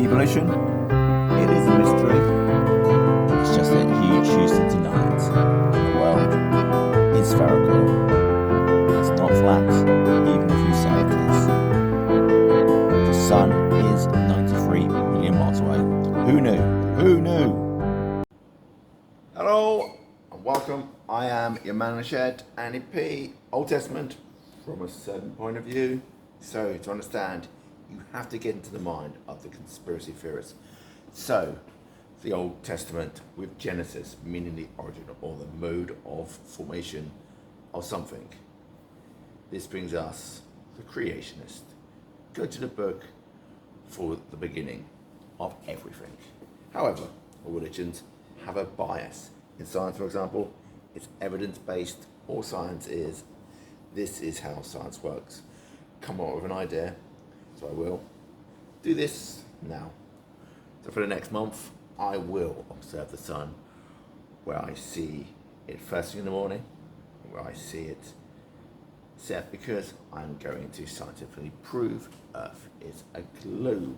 Evolution? It is a mystery. It's just that you choose to deny it. And the world is spherical. It's not flat, even if you say it is. The sun is 93 million miles away. Who knew? Who knew? Hello and welcome. I am your man in the shed, Andy P. Old Testament from a certain point of view. So to understand, you have to get into the mind of the conspiracy theorists. So, the Old Testament with Genesis, meaning the origin or the mode of formation of something. This brings us the Creationist. Go to the book for the beginning of everything. However, all religions have a bias. In science, for example, it's evidence-based. All science is, this is how science works. Come up with an idea. So I will do this now. So for the next month, I will observe the sun where I see it first thing in the morning, where I see it set, because I'm going to scientifically prove Earth is a globe.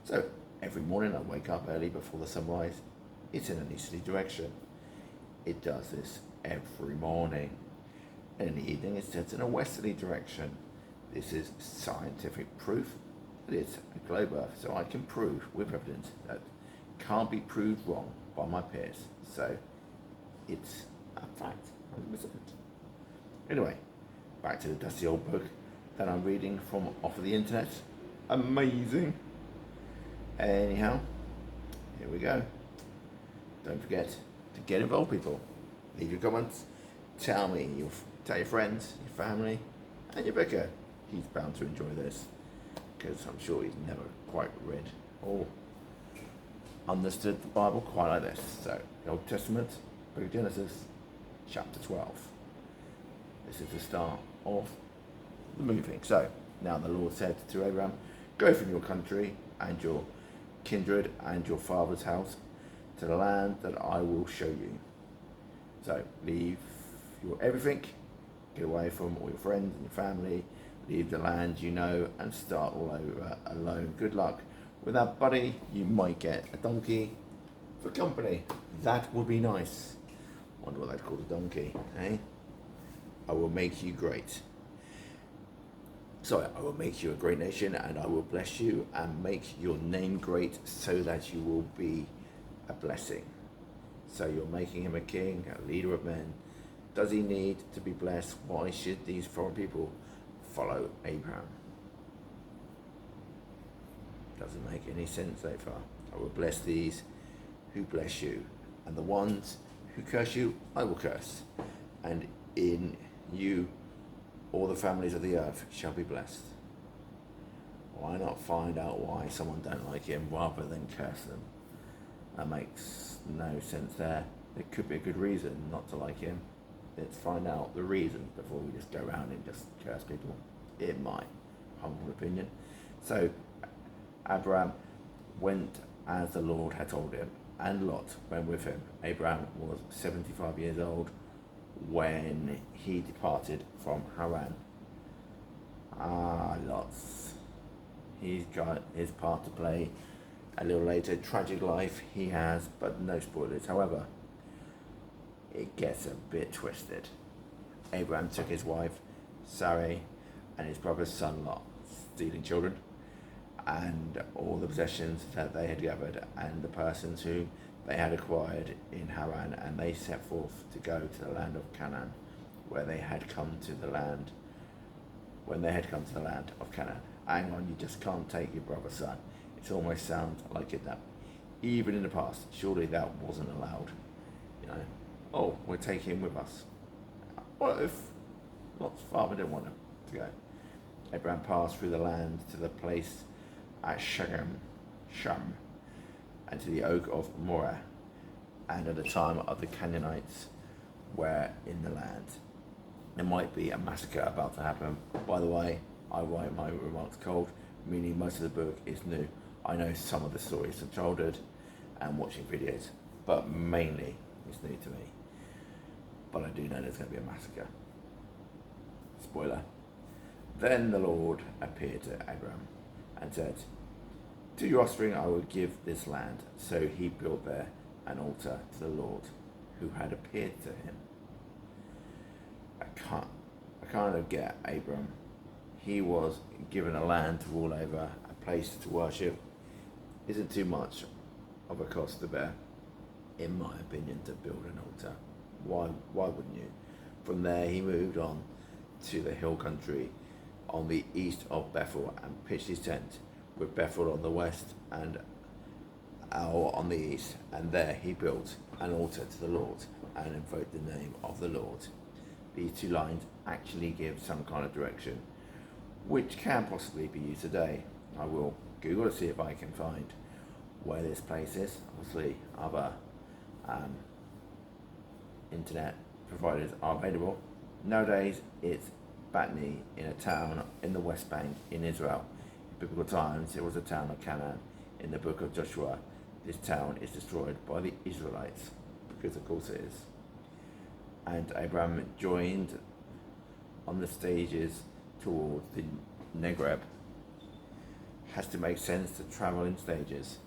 So every morning I wake up early before the sunrise. It's in an easterly direction. It does this every morning. And in the evening it sets in a westerly direction. This is scientific proof that it's a globe Earth, so I can prove with evidence that can't be proved wrong by my peers. So it's a fact, 100%. Anyway, back to the dusty old book that I'm reading from off of the internet. Amazing. Anyhow, here we go. Don't forget to get involved, people. Leave your comments. Tell your friends, your family, and your vicar. He's bound to enjoy this, because I'm sure he's never quite read or understood the Bible quite like this. So, the Old Testament, Book of Genesis, chapter 12. This is the start of the moving. So, now the Lord said to Abraham, go from your country and your kindred and your father's house to the land that I will show you. So, leave your everything, get away from all your friends and your family, leave the land you know and start all over alone. Good luck. With that, buddy, you might get a donkey for company. That would be nice. Wonder what they'd call a donkey, eh? I will make you great. Sorry, I will make you a great nation, and I will bless you and make your name great, so that you will be a blessing. So you're making him a king, a leader of men. Does he need to be blessed? Why should these foreign people follow Abraham? Doesn't make any sense so far. I will bless these who bless you, and the ones who curse you I will curse, and in you all the families of the earth shall be blessed. Why not find out why someone don't like him rather than curse them? That makes no sense there. There could be a good reason not to like him. Let's find out the reason before we just go around and just curse people, in my humble opinion. So Abram went as the Lord had told him, and Lot went with him. Abraham was 75 years old when he departed from Haran. Lots. He's got his part to play a little later. Tragic life he has, but no spoilers. However, it gets a bit twisted. Abraham took his wife, Sarai, and his brother's son Lot, stealing children, and all the possessions that they had gathered, and the persons whom they had acquired in Haran, and they set forth to go to the land of Canaan, when they had come to the land of Canaan. Hang on, you just can't take your brother's son. It almost sounds like it that, even in the past, surely that wasn't allowed. You know, oh, we'll take him with us. What if Lot's father didn't want him to go? Abraham passed through the land to the place at Sham, and to the oak of Moreh, and at the time of the Canaanites were in the land. There might be a massacre about to happen. By the way, I write my remarks cold, meaning most of the book is new. I know some of the stories from childhood and watching videos, but mainly it's new to me. But I do know there's going to be a massacre. Spoiler. Then the Lord appeared to Abram and said, To your offspring I will give this land. So he built there an altar to the Lord who had appeared to him. I kind of get Abram. He was given a land to rule over, a place to worship. Isn't too much of a cost to bear, in my opinion, to build an altar. Why wouldn't you? From there he moved on to the hill country on the east of Bethel and pitched his tent, with Bethel on the west and Al on the east, and there he built an altar to the Lord and invoked the name of the Lord. These two lines actually give some kind of direction, which can possibly be used today. I will Google to see if I can find where this place is. Obviously other internet providers are available. Nowadays it's Batni, in a town in the West Bank in Israel. In biblical times it was a town of Canaan. In the book of Joshua, this town is destroyed by the Israelites, because of course it is. And Abram joined on the stages towards the Negev. Has to make sense to travel in stages.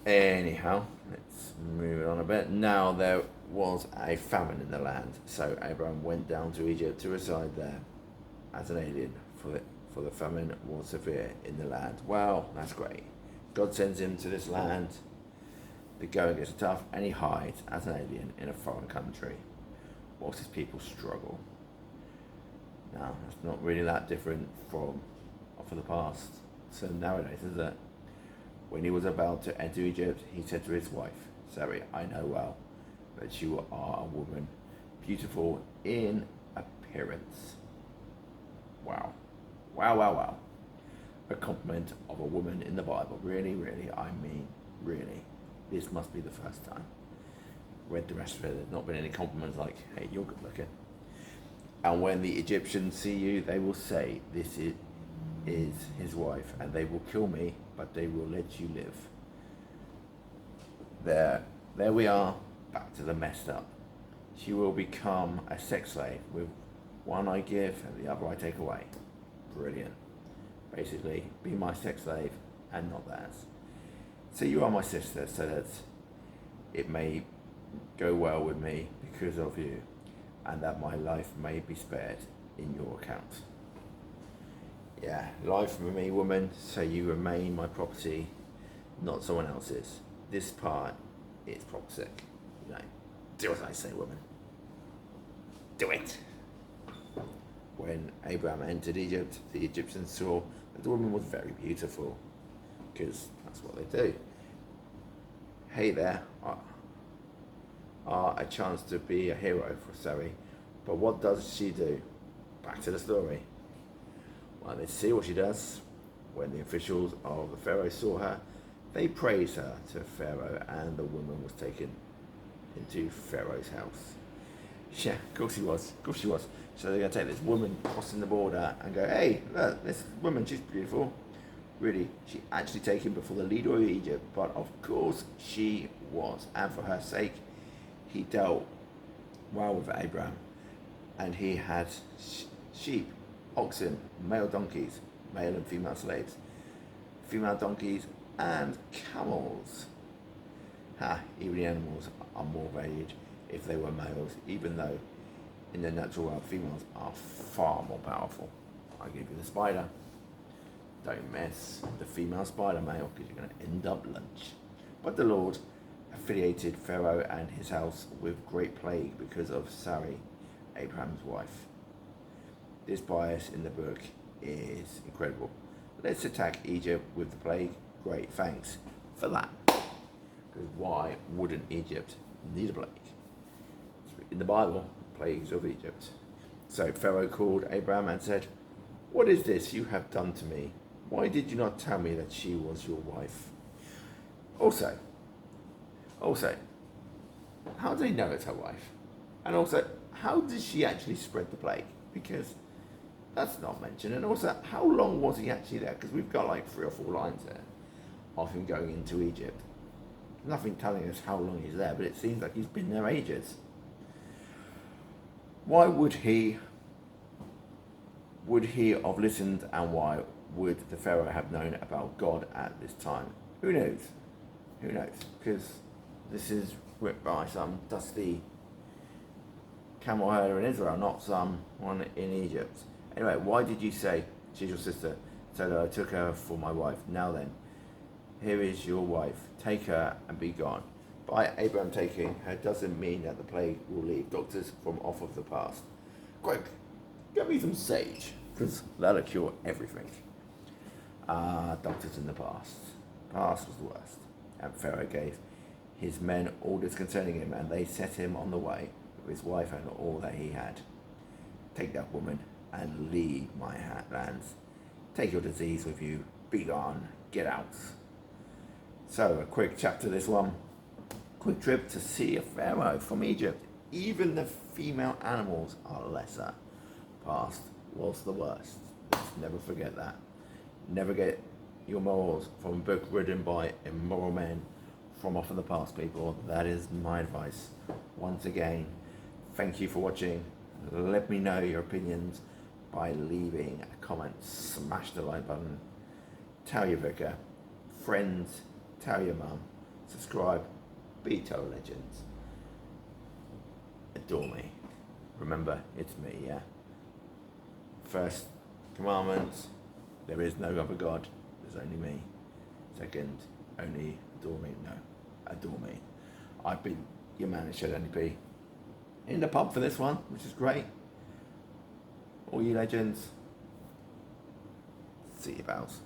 Anyhow, let's move on a bit. Now there was a famine in the land, so Abram went down to Egypt to reside there as an alien, for the famine was severe in the land. Well, that's great. God sends him to this land. The going gets tough, and he hides as an alien in a foreign country whilst his people struggle. Now, that's not really that different from the past. So nowadays, is it? When he was about to enter Egypt, he said to his wife, Saira, I know well that you are a woman beautiful in appearance. Wow. Wow, wow, wow. A compliment of a woman in the Bible. Really, really, I mean, really. This must be the first time. Read the rest of it, there's not been any compliments like, hey, you're good looking. And when the Egyptians see you, they will say, this is his wife, and they will kill me, but they will let you live. There we are, back to the messed up. She will become a sex slave, with one I give and the other I take away. Brilliant. Basically, be my sex slave and not theirs. So you are my sister, so that it may go well with me because of you, and that my life may be spared in your account. Yeah, life with me, woman, so you remain my property, not someone else's. This part is property. You know, do as I say, woman. Do it. When Abraham entered Egypt, the Egyptians saw that the woman was very beautiful, because that's what they do. Hey there, a chance to be a hero for Sarai, but what does she do? Back to the story. Well, let's see what she does. When the officials of the Pharaoh saw her, they praised her to Pharaoh, and the woman was taken into Pharaoh's house. Yeah, of course she was. So they're going to take this woman crossing the border and go, hey, look, this woman, she's beautiful. Really, she actually taken before the leader of Egypt, but of course she was. And for her sake, he dealt well with Abram, and he had sheep, oxen, male donkeys, male and female slaves, female donkeys, and camels. Even the animals are more valued if they were males, even though in the natural world females are far more powerful. I'll give you the spider. Don't mess with the female spider male, because you're going to end up lunch. But the Lord affiliated Pharaoh and his house with great plague because of Sarai, Abraham's wife. This bias in the book is incredible. Let's attack Egypt with the plague. Great, thanks for that. Because why wouldn't Egypt need a plague? In the Bible, plagues of Egypt. So Pharaoh called Abram and said, what is this you have done to me? Why did you not tell me that she was your wife? Also, how do they know it's her wife? And also, how did she actually spread the plague? Because that's not mentioned. And also, how long was he actually there? Because we've got like 3 or 4 lines there of him going into Egypt. Nothing telling us how long he's there, but it seems like he's been there ages. Why would he have listened, and why would the Pharaoh have known about God at this time? Who knows? Who knows? Because this is written by some dusty camel herder in Israel, not someone in Egypt. Anyway, why did you say she's your sister, so that I took her for my wife? Now then, here is your wife. Take her and be gone. By Abraham taking her doesn't mean that the plague will leave doctors from off of the past. Quick, get me some sage, because that'll cure everything. Doctors in the past. Past was the worst. And Pharaoh gave his men orders concerning him, and they set him on the way with his wife and all that he had. Take that woman and leave my lands. Take your disease with you. Be gone. Get out. So, a quick chapter, this one. Quick trip to see a Pharaoh from Egypt. Even the female animals are lesser. Past was the worst. Let's never forget that. Never get your morals from a book written by immoral men from off of the past, people. That is my advice. Once again, thank you for watching. Let me know your opinions by leaving a comment. Smash the like button. Tell your vicar, friends, tell your mum. Subscribe. Be total legends. Adore me. Remember, it's me, yeah? First commandment, there is no other God. There's only me. Second, only adore me. No, adore me. I've been your man, it should only be. In the pub for this one, which is great. All you legends, see you, pals.